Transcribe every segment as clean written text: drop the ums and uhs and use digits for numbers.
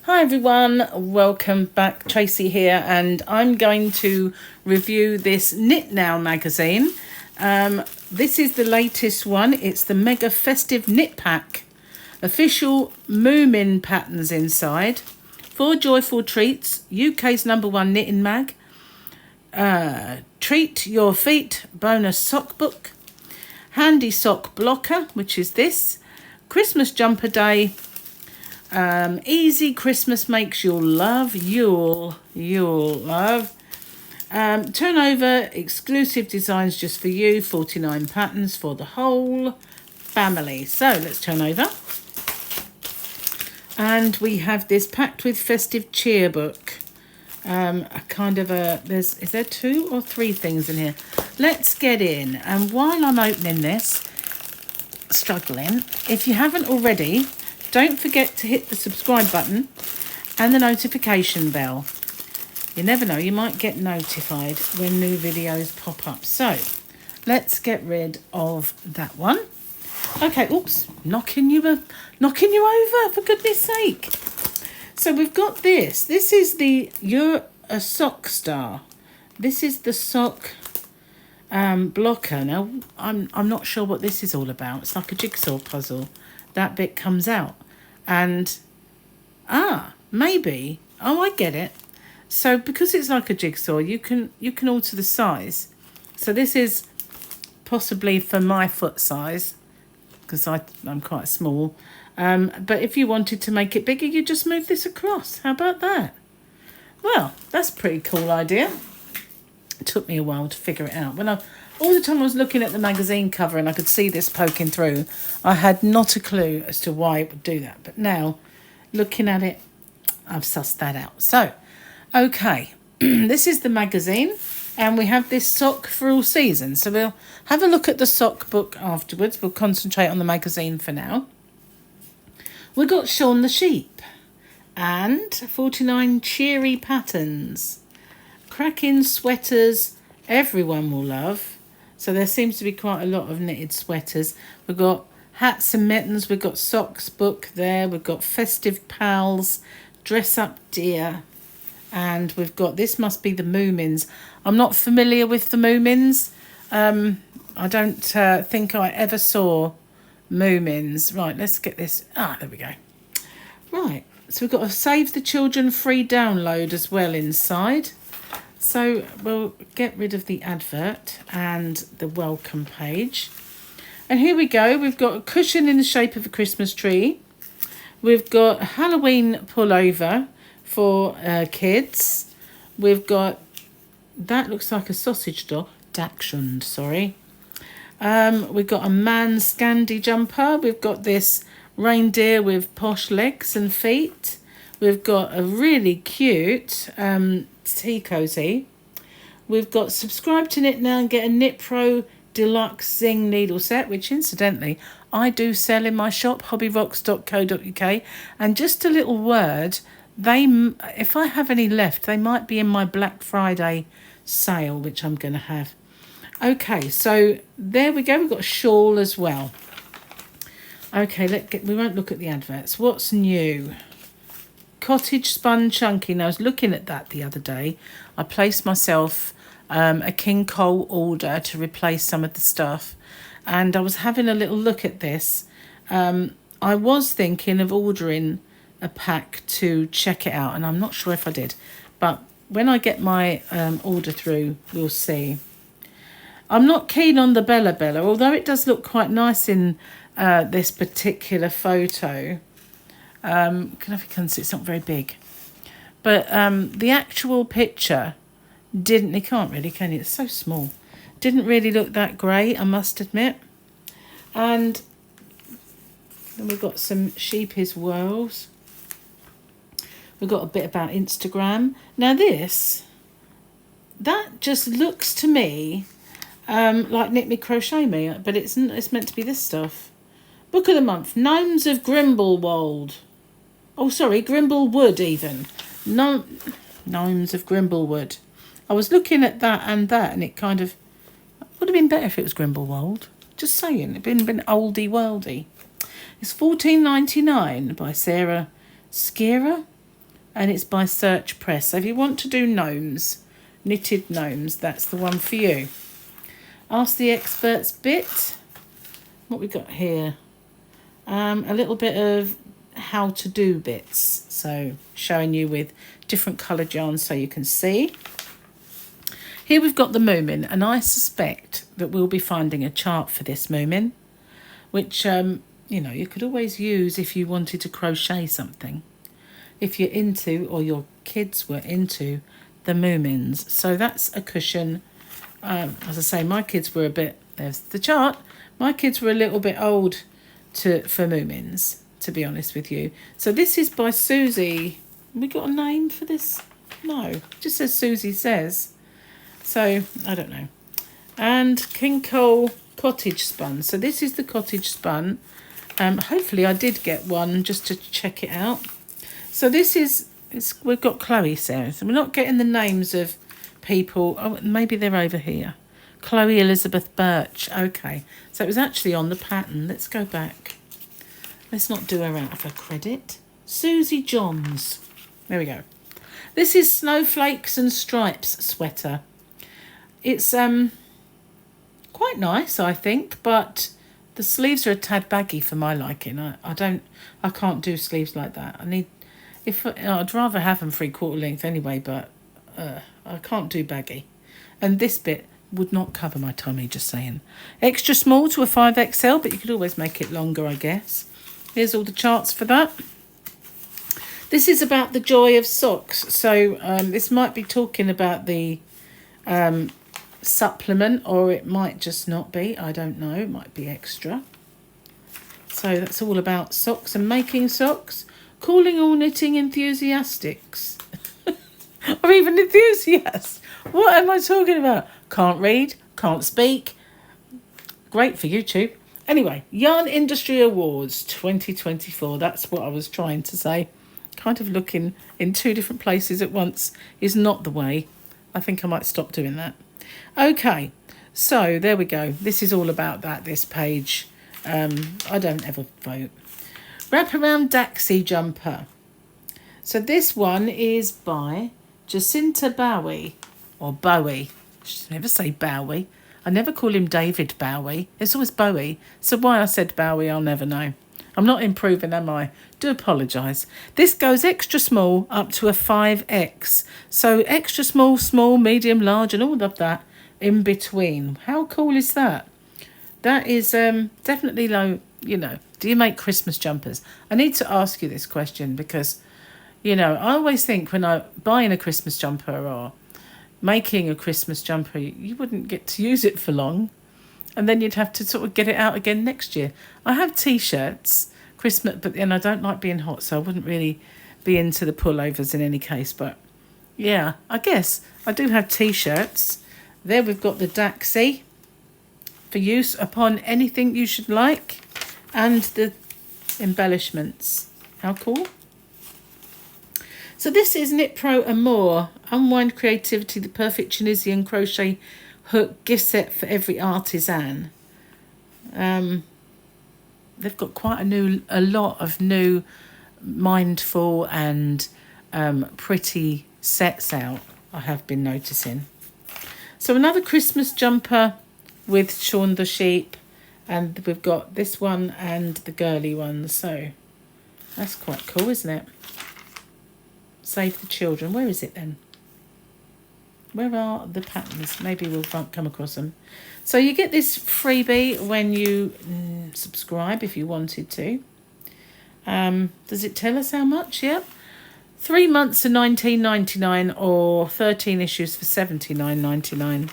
Hi everyone, welcome back. Tracy here, and I'm going to review this Knit Now magazine. This is the latest one. It's the Mega Festive Knit Pack. Official Moomin patterns inside. 4 joyful treats. UK's #1 knitting mag. Treat Your Feet bonus sock book. Handy sock blocker, which is this. Christmas jumper day. Easy Christmas makes you'll love. Turnover exclusive designs just for you. 49 patterns for the whole family. So let's turn over. And we have this packed with festive cheer book. Is there 2 or 3 things in here? Let's get in. And while I'm opening this, struggling, if you haven't already, don't forget to hit the subscribe button and the notification bell. You never know, you might get notified when new videos pop up. So let's get rid of that one. Okay, oops, knocking you over, for goodness sake. So we've got this. This is the You're a Sock Star. This is the sock blocker. Now, I'm not sure what this is all about. It's like a jigsaw puzzle. That bit comes out. And, maybe. Oh, I get it. So because it's like a jigsaw, you can alter the size. So this is possibly for my foot size, because I'm quite small. But if you wanted to make it bigger, you just move this across. How about that? Well, that's a pretty cool idea. It took me a while to figure it out. All the time I was looking at the magazine cover and I could see this poking through, I had not a clue as to why it would do that. But now, looking at it, I've sussed that out. So, okay, this is the magazine, and we have this sock for all seasons. So we'll have a look at the sock book afterwards. We'll concentrate on the magazine for now. We've got Shaun the Sheep and 49 cheery patterns. Cracking sweaters everyone will love. So there seems to be quite a lot of knitted sweaters. We've got hats and mittens. We've got socks book there. We've got festive pals, dress up dear. And we've got, this must be the Moomins. I'm not familiar with the Moomins. I don't think I ever saw Moomins. Right, let's get this. There we go. Right, so we've got a Save the Children free download as well inside. So we'll get rid of the advert and the welcome page. And here we go. We've got a cushion in the shape of a Christmas tree. We've got a Halloween pullover for kids. We've got, that looks like a sausage dog. Dachshund, sorry. We've got a man Scandi jumper. We've got this reindeer with posh legs and feet. We've got a really cute tea cozy. We've got subscribe to Knit Now and get a Knit Pro Deluxe Zing needle set, which incidentally I do sell in my shop, hobbyrocks.co.uk. And just a little word, if I have any left, they might be in my Black Friday sale, which I'm going to have. Okay, so there we go. We've got a shawl as well. Okay, we won't look at the adverts. What's new? Cottage Spun Chunky. Now, I was looking at that the other day. I placed myself a King Cole order to replace some of the stuff. And I was having a little look at this. I was thinking of ordering a pack to check it out. And I'm not sure if I did. But when I get my order through, we'll see. I'm not keen on the Bella Bella, although it does look quite nice in this particular photo. It's not very big. But the actual picture you can't really, can you? It's so small. Didn't really look that great, I must admit. And then we've got some Sheepy's Whirls. We've got a bit about Instagram. Now that just looks to me like Knit Me Crochet Me, but it's meant to be this stuff. Book of the month, Gnomes of Grimblewald. Oh, sorry, Grimblewood even. No, Gnomes of Grimblewood. I was looking at that, and it kind of would have been better if it was Grimblewald. Just saying, it'd been oldie worldy. It's $14.99 by Sarah Skira. and it's by Search Press. So if you want to do gnomes, knitted gnomes, that's the one for you. Ask the Experts bit. What we got here? A little bit of how to do bits. So showing you with different coloured yarns so you can see. Here we've got the moomin, and I suspect that we'll be finding a chart for this moomin, which, you know, you could always use if you wanted to crochet something. If you're into, or your kids were into, the moomins. So that's a cushion. As I say, my kids were a bit, there's the chart, my kids were a little bit old for moomins, to be honest with you. So this is by Susie. Have we got a name for this? No, it just says Susie Says. So, I don't know. And King Cole Cottage Spun. So this is the cottage spun. Hopefully I did get one just to check it out. So this is, we've got Chloe Says. We're not getting the names of people. Oh, maybe they're over here. Chloe Elizabeth Birch. Okay. So it was actually on the pattern. Let's go back. Let's not do her out of her credit. Susie Johns. There we go. This is Snowflakes and Stripes sweater. It's quite nice, I think, but the sleeves are a tad baggy for my liking. I can't do sleeves like that. I'd rather have them 3/4 length anyway, but I can't do baggy. And this bit would not cover my tummy, just saying. Extra small to a 5XL, but you could always make it longer, I guess. Here's all the charts for that. This is about the joy of socks. So this might be talking about the supplement, or it might just not be. I don't know. It might be extra. So that's all about socks and making socks. Calling all knitting enthusiastics. Or even enthusiasts. What am I talking about? Can't read, can't speak. Great for YouTube. Anyway, Yarn Industry Awards 2024. That's what I was trying to say. Kind of looking in two different places at once is not the way. I think I might stop doing that. Okay, so there we go. This is all about that, this page. I don't ever vote. Wraparound Daxi Jumper. So this one is by Jacinta Bowie, or Bowie. I should never say Bowie. I never call him David Bowie. It's always Bowie. So why I said Bowie, I'll never know. I'm not improving, am I? Do apologise. This goes extra small up to a 5X. So extra small, small, medium, large, and all of that in between. How cool is that? That is definitely low, you know. Do you make Christmas jumpers? I need to ask you this question because, you know, I always think when I'm buying a Christmas jumper or making a Christmas jumper, you wouldn't get to use it for long. And then you'd have to sort of get it out again next year. I have T-shirts, Christmas, but then I don't like being hot, so I wouldn't really be into the pullovers in any case. But yeah, I guess I do have T-shirts. There we've got the Daxi for use upon anything you should like. And the embellishments. How cool. So this is Knit Pro and More. Unwind Creativity, the perfect Tunisian crochet hook gift set for every artisan. They've got quite a lot of new mindful and pretty sets out, I have been noticing. So another Christmas jumper with Shaun the Sheep, and we've got this one and the girly one, so that's quite cool, isn't it? Save the Children. Where is it then? Where are the patterns? Maybe we'll come across them. So you get this freebie when you subscribe if you wanted to. Does it tell us how much? Yep. 3 months for $19.99 or 13 issues for $79.99.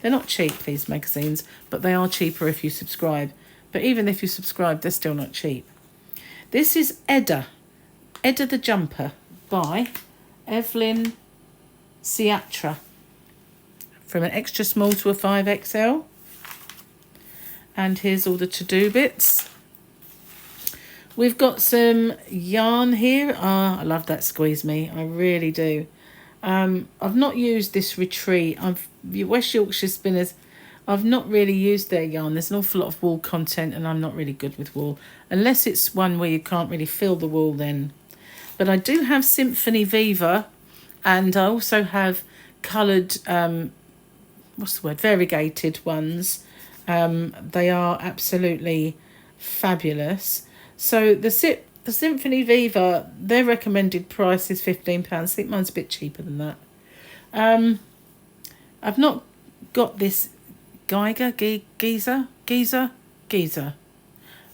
They're not cheap, these magazines, but they are cheaper if you subscribe. But even if you subscribe, they're still not cheap. This is Edda the Jumper by Evelyn Ciatra. From an extra small to a 5XL. And here's all the to-do bits. We've got some yarn here. I love that Squeeze Me. I really do. I've not used this Retreat. West Yorkshire Spinners, I've not really used their yarn. There's an awful lot of wool content and I'm not really good with wool. Unless it's one where you can't really feel the wool, then But I do have Symphony Viva, and I also have coloured, what's the word, variegated ones. They are absolutely fabulous. So the Symphony Viva, their recommended price is £15. I think mine's a bit cheaper than that. I've not got this Geezer,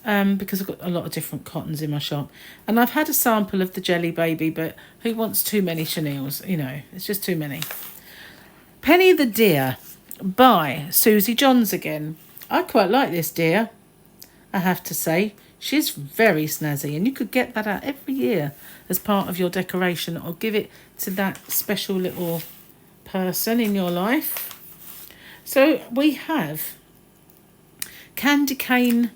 because I've got a lot of different cottons in my shop. And I've had a sample of the Jelly Baby, but who wants too many chenilles? You know, it's just too many. Penny the Deer by Susie Johns again. I quite like this deer, I have to say. She's very snazzy, and you could get that out every year as part of your decoration, or give it to that special little person in your life. So we have Candy Cane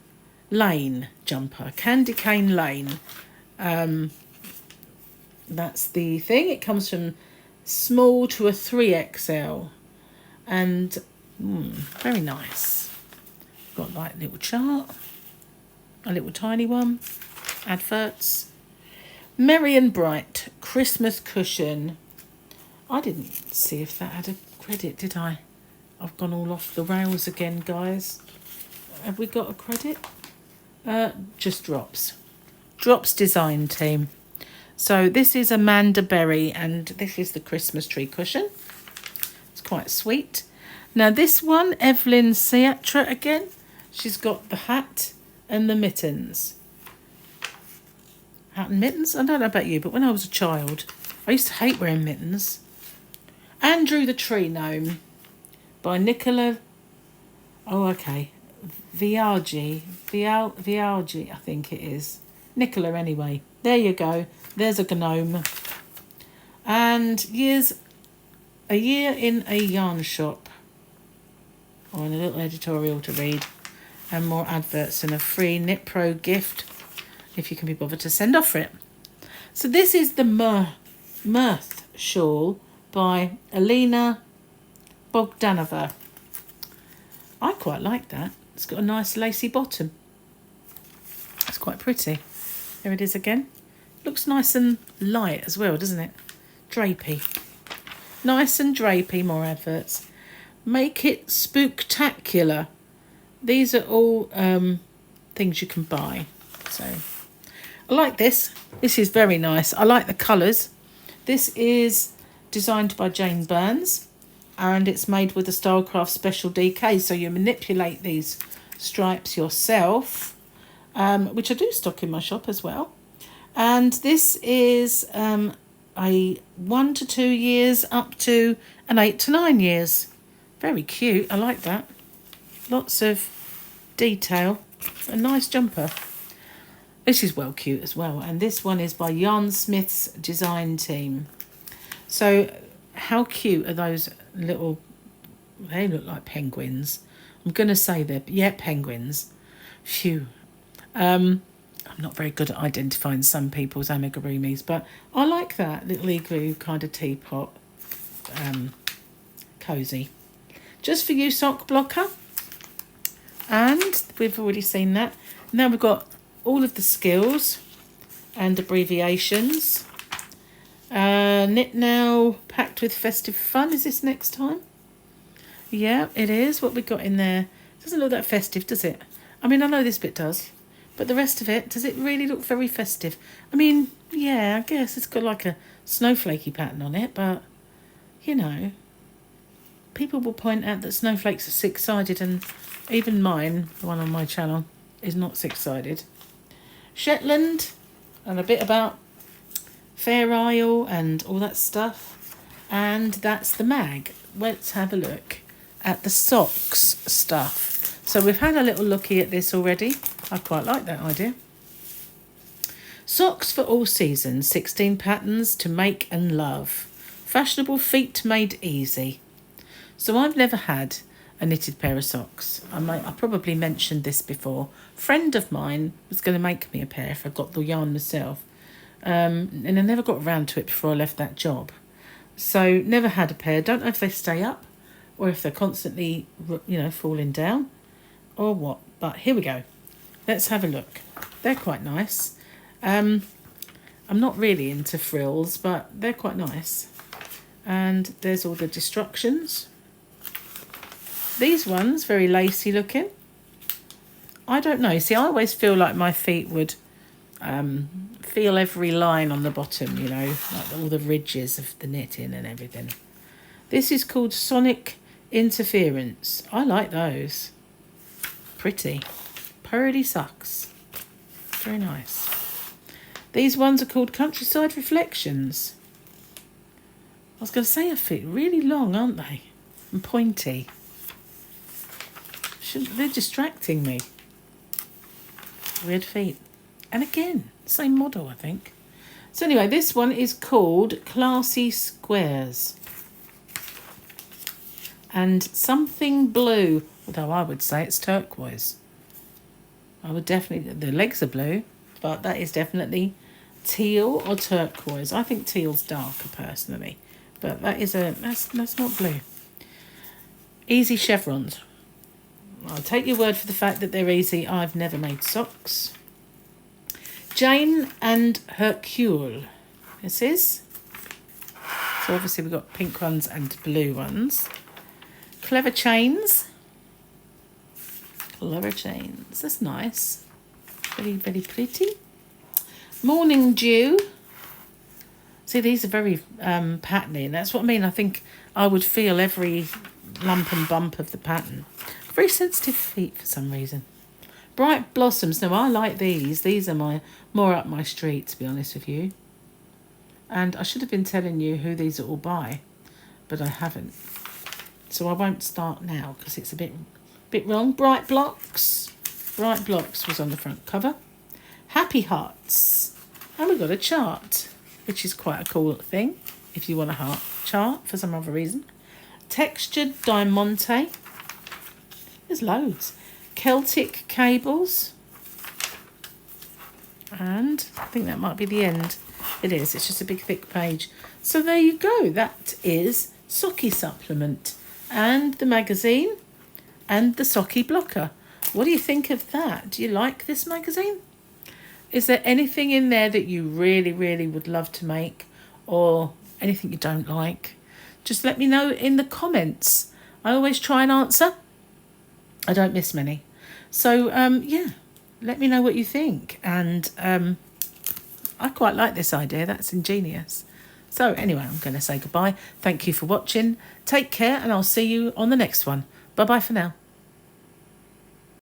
Lane jumper. Candy Cane Lane. That's the thing. It comes from small to a 3XL. And very nice. Got like a little chart. A little tiny one. Adverts. Merry and Bright Christmas cushion. I didn't see if that had a credit, did I? I've gone all off the rails again, guys. Have we got a credit? Just Drops. Drops design team. So this is Amanda Berry, and this is the Christmas tree cushion. It's quite sweet. Now this one, Evelyn Siatra again. She's got the hat and the mittens. Hat and mittens? I don't know about you, but when I was a child, I used to hate wearing mittens. Andrew the Tree Gnome by Nicola. Oh, okay. Viaggi, I think it is. Nicola, anyway. There you go. There's a gnome. And a year in a yarn shop. Or in a little editorial to read. And more adverts and a free Knit Pro gift, if you can be bothered to send off for it. So this is the Mirth shawl by Alina Bogdanova. I quite like that. It's got a nice lacy bottom. It's quite pretty. There it is again. Looks nice and light as well, doesn't it? Drapey. Nice and drapey, more adverts. Make it spooktacular. These are all things you can buy. So I like this. This is very nice. I like the colours. This is designed by Jane Burns, and it's made with a Stylecraft Special DK, so you manipulate these stripes yourself, which I do stock in my shop as well. And this is a 1 to 2 years up to an 8 to 9 years. Very cute. I like that. Lots of detail. A nice jumper. This is well cute as well. And this one is by Yarn Smith's design team. So how cute are those little... They look like penguins. I'm going to say they're... Yeah, penguins. Phew. I'm not very good at identifying some people's amigurumis, but I like that little igloo kind of teapot. Cosy. Just for you, sock blocker. And we've already seen that. Now we've got all of the skills and abbreviations. Knit Now, packed with festive fun. Is this next time? Yeah, it is. What we got in there. Doesn't look that festive, does it? I mean, I know this bit does. But the rest of it, does it really look very festive? I mean, yeah, I guess it's got like a snowflakey pattern on it. But, you know, people will point out that snowflakes are six-sided, and even mine, the one on my channel, is not six-sided. Shetland, and a bit about Fair Isle and all that stuff. And that's the mag. Let's have a look at the socks stuff. So we've had a little looky at this already. I quite like that idea. Socks for all seasons, 16 patterns to make and love. Fashionable feet made easy. So I've never had a knitted pair of socks. I probably mentioned this before. A friend of mine was going to make me a pair if I got the yarn myself. And I never got around to it before I left that job. So never had a pair. Don't know if they stay up or if they're constantly, falling down or what. But here we go. Let's have a look. They're quite nice. I I'm not really into frills, but they're quite nice. And there's all the instructions. These ones, very lacy looking. I don't know. See, I always feel like my feet would feel every line on the bottom, you know, like all the ridges of the knitting and everything. This is called Sonic Interference. I like those. Pretty. Purdy socks. Very nice. These ones are called Countryside Reflections. I was going to say a feet really long, aren't they? And pointy. They're distracting me. Weird feet. And again, same model, I think. So anyway, this one is called Classy Squares. And something blue, although I would say it's turquoise. I would definitely, the legs are blue, but that is definitely teal or turquoise. I think teal's darker personally, but that is that's not blue. Easy chevrons. I'll take your word for the fact that they're easy. I've never made socks. Jane and Hercule. This is. So obviously we've got pink ones and blue ones. Clever chains. Clever chains. That's nice. Very, very pretty. Morning Dew. See, these are very patterny, and that's what I mean. I think I would feel every lump and bump of the pattern. Very sensitive feet for some reason. Bright Blossoms. Now, I like these. These are more up my street, to be honest with you. And I should have been telling you who these are all by, but I haven't. So I won't start now because it's a bit wrong. Bright Blocks. Bright Blocks was on the front cover. Happy Hearts. And we've got a chart, which is quite a cool thing if you want a heart chart for some other reason. Textured Diamante. There's loads. Celtic Cables. And I think that might be the end. It is. It's just a big thick page. So there you go. That is Socky Supplement and the magazine and the Socky Blocker. What do you think of that? Do you like this magazine? Is there anything in there that you really, really would love to make, or anything you don't like? Just let me know in the comments. I always try and answer. I don't miss many. So, yeah, let me know what you think. And I quite like this idea. That's ingenious. So anyway, I'm going to say goodbye. Thank you for watching. Take care, and I'll see you on the next one. Bye-bye for now.